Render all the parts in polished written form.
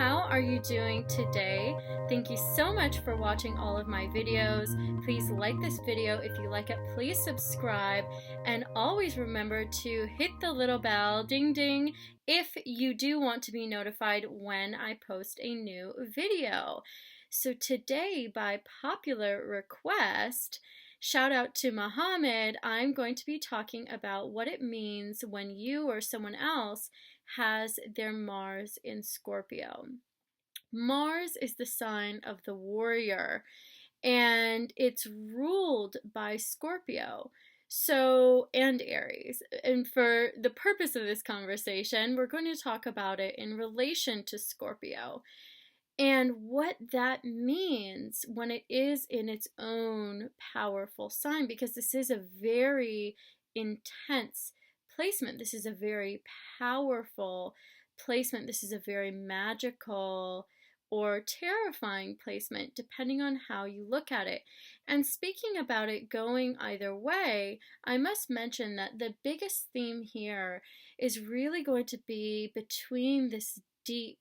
how are you doing today? Thank you so much for watching all of my videos. Please like this video. If you like it, please subscribe, and always remember to hit the little bell, ding ding, if you do want to be notified when I post a new video. So today, by popular request, shout out to Muhammad, I'm going to be talking about what it means when you or someone else has their Mars in Scorpio. Mars is the sign of the warrior, and it's ruled by Scorpio. So, and Aries. And for the purpose of this conversation, we're going to talk about it in relation to Scorpio and what that means when it is in its own powerful sign, because this is a very intense placement. This is a very powerful placement. This is a very magical or terrifying placement, depending on how you look at it. And speaking about it going either way, I must mention that the biggest theme here is really going to be between this deep,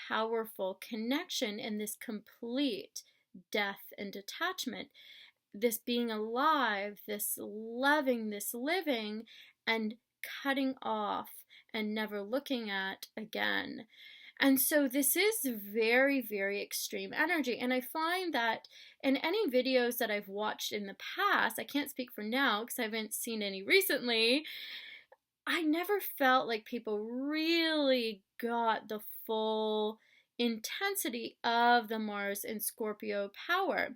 powerful connection and this complete death and detachment, this being alive, this loving, this living, and cutting off and never looking at again. And so this is very, very extreme energy. And I find that in any videos that I've watched in the past, I can't speak for now because I haven't seen any recently, I never felt like people really got the full intensity of the Mars and Scorpio power.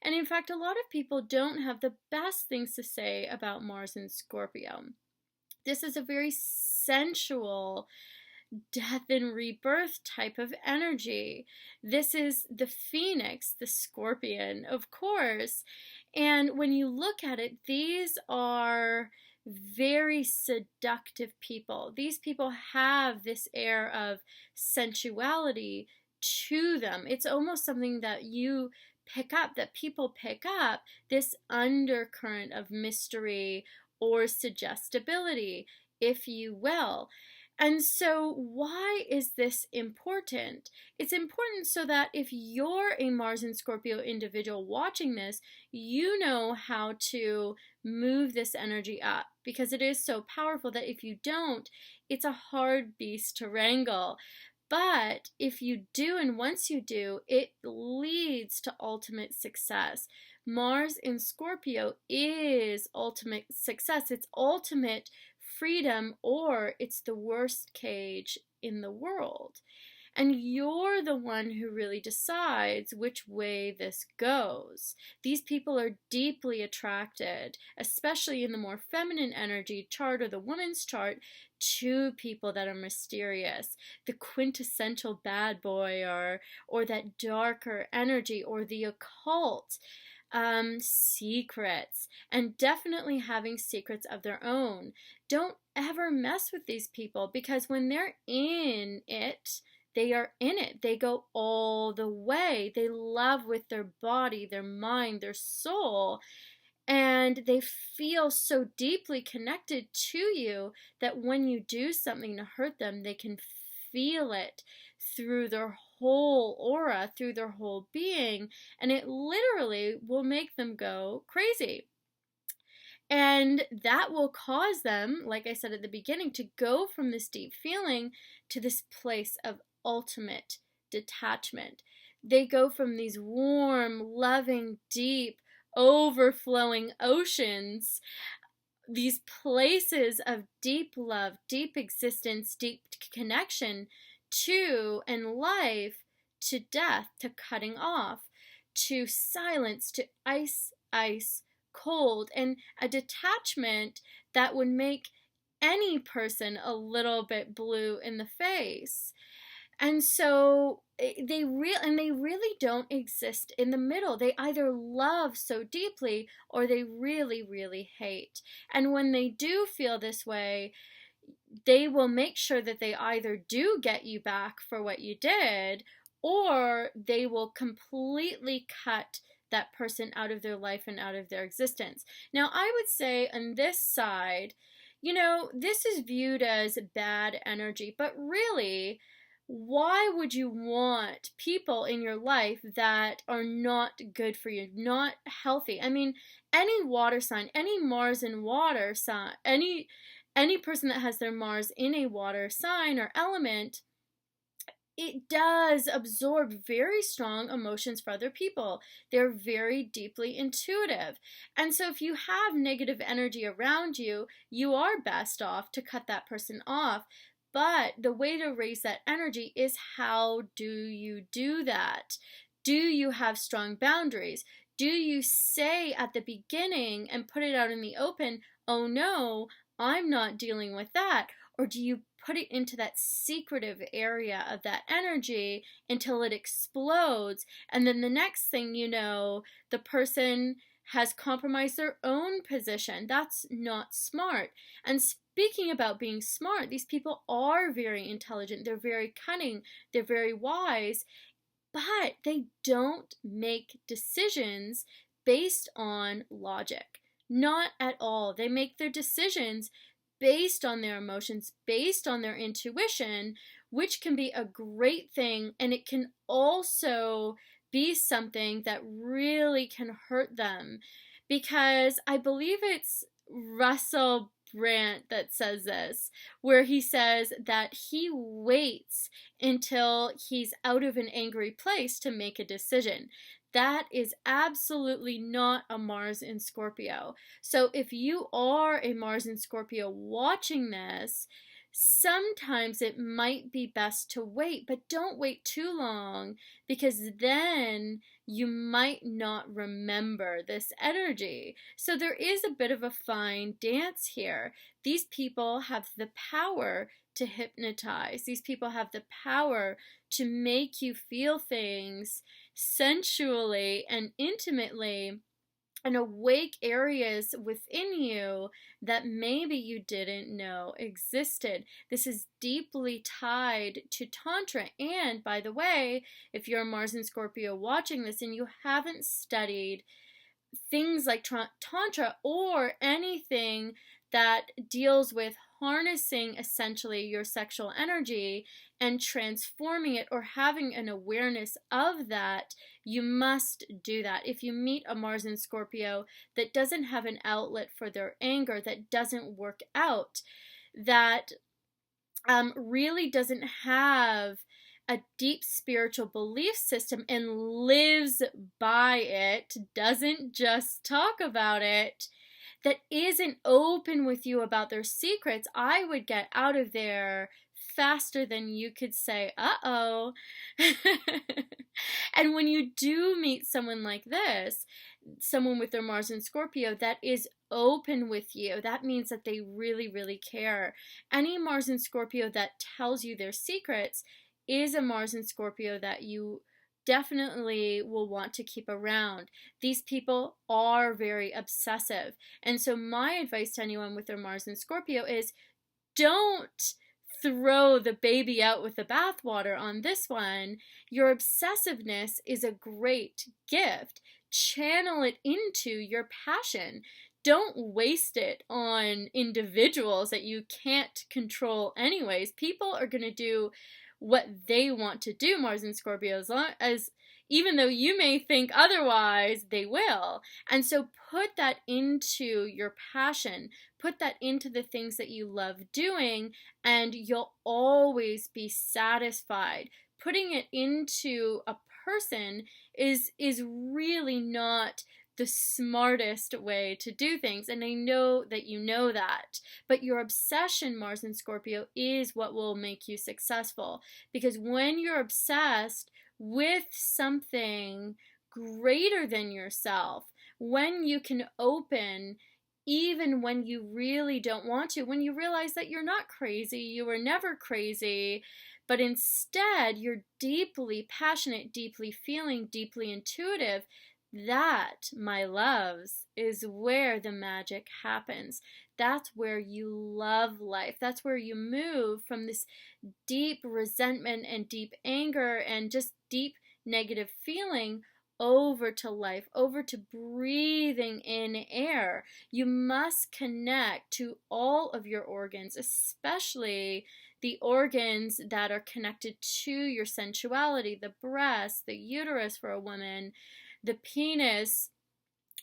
And in fact, a lot of people don't have the best things to say about Mars and Scorpio. This is a very sensual, death and rebirth type of energy. This is the phoenix, the scorpion, of course. And when you look at it, these are very seductive people. These people have this air of sensuality to them. It's almost something that you pick up, that people pick up, this undercurrent of mystery or suggestibility, if you will. And so why is this important? It's important so that if you're a Mars and Scorpio individual watching this, you know how to move this energy up, because it is so powerful that if you don't, it's a hard beast to wrangle. But if you do, and once you do, it leads to ultimate success. Mars in Scorpio is ultimate success. It's ultimate freedom, or it's the worst cage in the world. And you're the one who really decides which way this goes. These people are deeply attracted, especially in the more feminine energy chart or the woman's chart, to people that are mysterious, the quintessential bad boy, or that darker energy, or the occult. Secrets, and definitely having secrets of their own. Don't ever mess with these people, because when they're in it, they are in it. They go all the way. They love with their body, their mind, their soul, and they feel so deeply connected to you that when you do something to hurt them, they can feel it through their whole aura, through their whole being, and it literally will make them go crazy. And that will cause them, like I said at the beginning, to go from this deep feeling to this place of ultimate detachment. They go from these warm, loving, deep, overflowing oceans, these places of deep love, deep existence, deep connection, to and life, to death, to cutting off, to silence, to ice cold, and a detachment that would make any person a little bit blue in the face. And so they really don't exist in the middle. They either love so deeply or they really, really hate. And when they do feel this way, they will make sure that they either do get you back for what you did, or they will completely cut that person out of their life and out of their existence. Now, I would say on this side, this is viewed as bad energy, but really, why would you want people in your life that are not good for you, not healthy? I mean, any water sign, any Mars in water sign, any person that has their Mars in a water sign or element, it does absorb very strong emotions for other people. They're very deeply intuitive. And so if you have negative energy around you, you are best off to cut that person off. But the way to raise that energy is, how do you do that? Do you have strong boundaries? Do you say at the beginning and put it out in the open, oh no, I'm not dealing with that? Or do you put it into that secretive area of that energy until it explodes, and then the next thing you know, the person has compromised their own position? That's not smart. And speaking about being smart, these people are very intelligent, they're very cunning, they're very wise, but they don't make decisions based on logic. Not at all. They make their decisions based on their emotions, based on their intuition, which can be a great thing, and it can also be something that really can hurt them. Because I believe it's Russell Brand that says this, where he says that he waits until he's out of an angry place to make a decision. That is absolutely not a Mars in Scorpio. So if you are a Mars in Scorpio watching this, sometimes it might be best to wait, but don't wait too long, because then you might not remember this energy. So there is a bit of a fine dance here. These people have the power to hypnotize. These people have the power to make you feel things sensually and intimately, and awake areas within you that maybe you didn't know existed. This is deeply tied to Tantra. And by the way, if you're a Mars and Scorpio watching this and you haven't studied things like Tantra or anything that deals with harnessing essentially your sexual energy and transforming it, or having an awareness of that, you must do that. If you meet a Mars in Scorpio that doesn't have an outlet for their anger, that doesn't work out, that really doesn't have a deep spiritual belief system and lives by it, doesn't just talk about it, that isn't open with you about their secrets, I would get out of there faster than you could say, uh-oh. And when you do meet someone like this, someone with their Mars in Scorpio that is open with you, that means that they really, really care. Any Mars in Scorpio that tells you their secrets is a Mars in Scorpio that you definitely will want to keep around. These people are very obsessive. And so my advice to anyone with their Mars in Scorpio is, don't throw the baby out with the bathwater on this one. Your obsessiveness is a great gift. Channel it into your passion. Don't waste it on individuals that you can't control anyways. People are going to do what they want to do, Mars and Scorpio, as even though you may think otherwise, they will. And so put that into your passion, put that into the things that you love doing, and you'll always be satisfied. Putting it into a person is really not the smartest way to do things, and I know that you know that, but your obsession, Mars and Scorpio, is what will make you successful, because when you're obsessed with something greater than yourself, when you can open even when you really don't want to, when you realize that you're not crazy, you were never crazy, but instead you're deeply passionate, deeply feeling, deeply intuitive, that, my loves, is where the magic happens. That's where you love life. That's where you move from this deep resentment and deep anger and just deep negative feeling over to life, over to breathing in air. You must connect to all of your organs, especially the organs that are connected to your sensuality, the breast, the uterus for a woman, the penis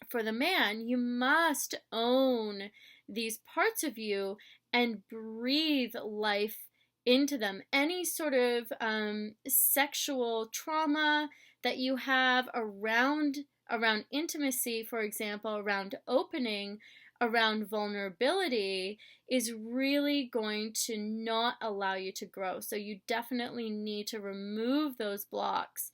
for the man. You must own these parts of you and breathe life into them. Any sort of sexual trauma that you have around intimacy, for example, around opening, around vulnerability, is really going to not allow you to grow. So you definitely need to remove those blocks.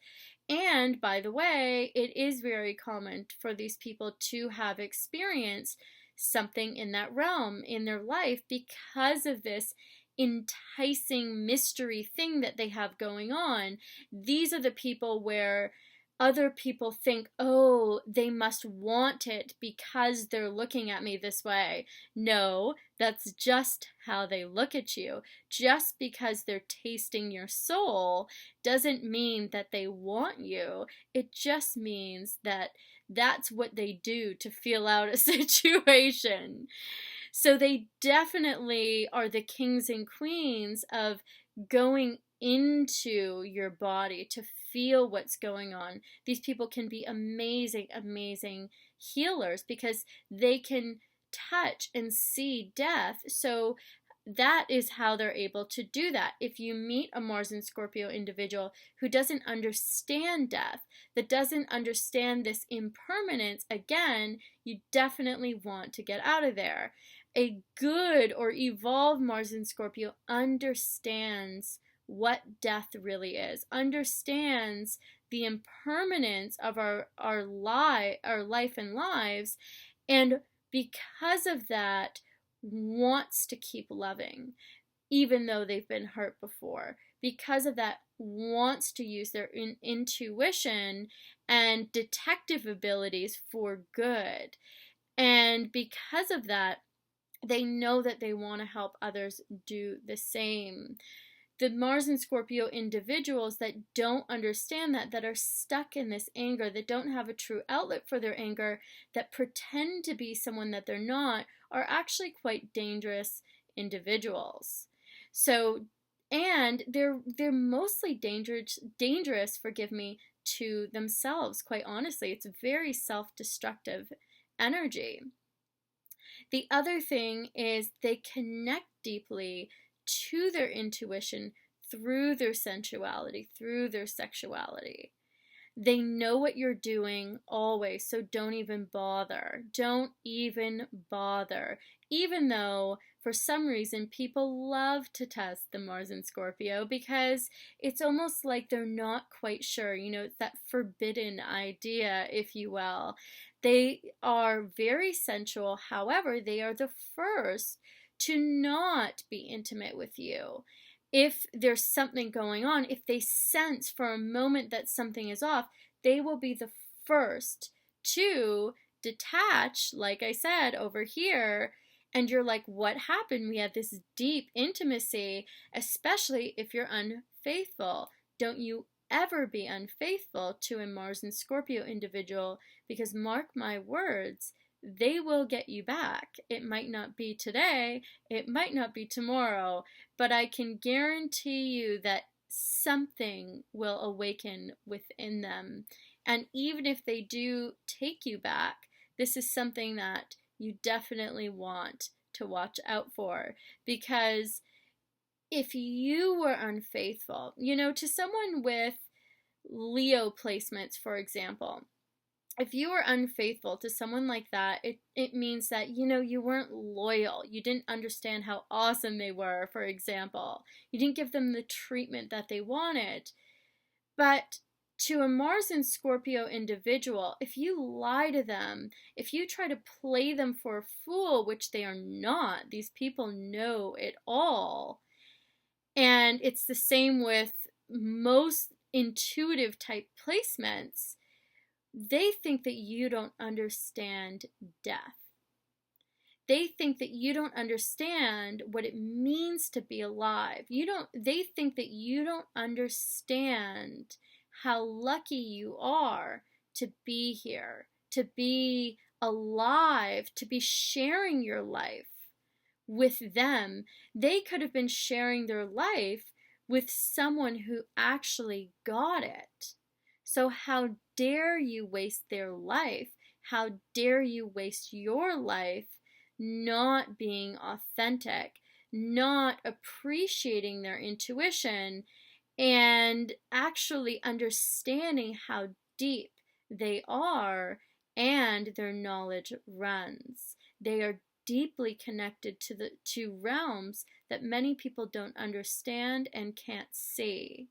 And by the way, it is very common for these people to have experienced something in that realm in their life because of this enticing mystery thing that they have going on. These are the people where other people think, oh, they must want it because they're looking at me this way. No, that's just how they look at you. Just because they're tasting your soul doesn't mean that they want you. It just means that that's what they do to feel out a situation. So they definitely are the kings and queens of going into your body to feel what's going on. These people can be amazing, amazing healers because they can touch and see death. So that is how they're able to do that. If you meet a Mars and Scorpio individual who doesn't understand death, that doesn't understand this impermanence, again, you definitely want to get out of there. A good or evolved Mars and Scorpio understands what death really is, understands the impermanence of our life and lives, and because of that wants to keep loving even though they've been hurt before. Because of that wants to use their intuition and detective abilities for good. And because of that, they know that they want to help others do the same. The Mars and Scorpio individuals that don't understand that are stuck in this anger, that don't have a true outlet for their anger, that pretend to be someone that they're not, are actually quite dangerous individuals. So, and they're mostly dangerous, forgive me, to themselves, quite honestly. It's a very self-destructive energy. The other thing is they connect deeply to their intuition through their sensuality, through their sexuality. They know what you're doing always, so don't even bother. Don't even bother. Even though, for some reason, people love to test the Mars and Scorpio because it's almost like they're not quite sure. You know, it's that forbidden idea, if you will. They are very sensual. However, they are the first to not be intimate with you. If there's something going on, if they sense for a moment that something is off, they will be the first to detach, like I said, over here. And you're like, what happened? We had this deep intimacy, especially if you're unfaithful. Don't you ever be unfaithful to a Mars and Scorpio individual, because mark my words, they will get you back. It might not be today, it might not be tomorrow, but I can guarantee you that something will awaken within them. And even if they do take you back, this is something that you definitely want to watch out for, because if you were unfaithful, you know, to someone with Leo placements, for example, if you were unfaithful to someone like that, it means that, you know, you weren't loyal. You didn't understand how awesome they were, for example. You didn't give them the treatment that they wanted. But to a Mars and Scorpio individual, if you lie to them, if you try to play them for a fool, which they are not, these people know it all. And it's the same with most intuitive type placements. They think that you don't understand death. They think that you don't understand what it means to be alive. They think that you don't understand how lucky you are to be here, to be alive, to be sharing your life with them, they could have been sharing their life with someone who actually got it. So how dare you waste their life? How dare you waste your life not being authentic, not appreciating their intuition, and actually understanding how deep they are and their knowledge runs. They are deeply connected to the two realms that many people don't understand and can't see.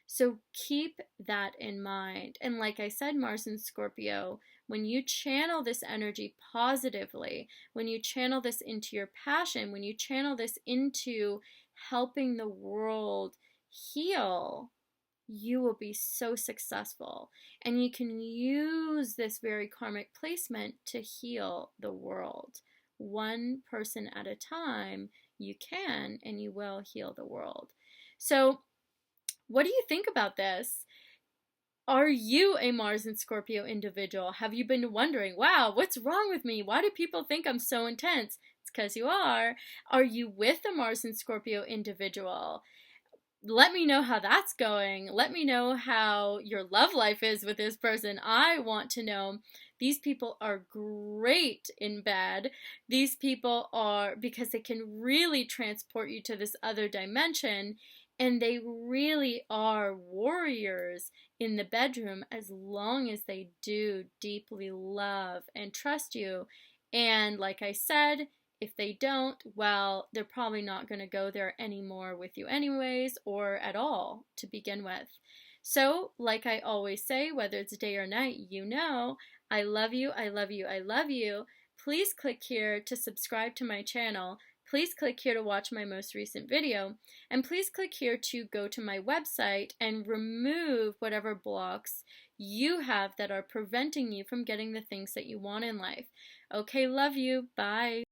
So keep that in mind. And like I said, Mars and Scorpio, when you channel this energy positively, when you channel this into your passion, when you channel this into helping the world heal, you will be so successful. And you can use this very karmic placement to heal the world. One person at a time, you can and you will heal the world. So, what do you think about this? Are you a Mars and Scorpio individual? Have you been wondering, wow, what's wrong with me? Why do people think I'm so intense? It's because you are. Are you with a Mars and Scorpio individual? Let me know how that's going. Let me know how your love life is with this person. I want to know. These people are great in bed. These people are, because they can really transport you to this other dimension, and they really are warriors in the bedroom as long as they do deeply love and trust you. And like I said, if they don't, well, they're probably not going to go there anymore with you anyways, or at all to begin with. So, like I always say, whether it's day or night, you know, I love you, I love you, I love you. Please click here to subscribe to my channel. Please click here to watch my most recent video. And please click here to go to my website and remove whatever blocks you have that are preventing you from getting the things that you want in life. Okay, love you. Bye.